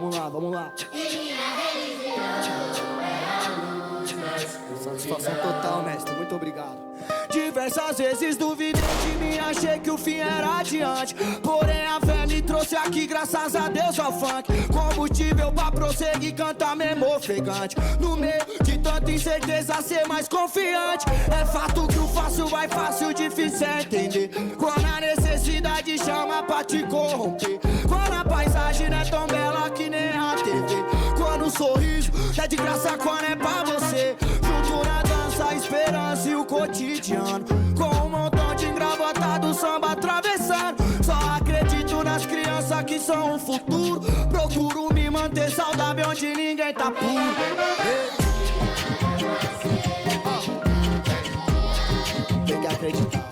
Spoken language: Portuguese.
Vamos lá, vamos lá. Satisfação total, mestre, muito obrigado. Diversas vezes duvidei de mim, achei que o fim era adiante. Porém a fé me trouxe aqui, graças a Deus ao funk. Combustível pra prosseguir, cantar mesmo ofegante. No meio de tanta incerteza, ser mais confiante. É fato que o fácil vai fácil, difícil é entender. Quando a necessidade chama pra te corromper. Quando a paisagem não é tão bela que nem a TV. Quando o sorriso é de graça, quando é pra você. Junto na dança, a esperança e o cotidiano. Com um montão de engravatados, samba atravessando. Só acredito nas crianças que são o futuro. Procuro me manter saudável onde ninguém tá puro. Tem que acreditar.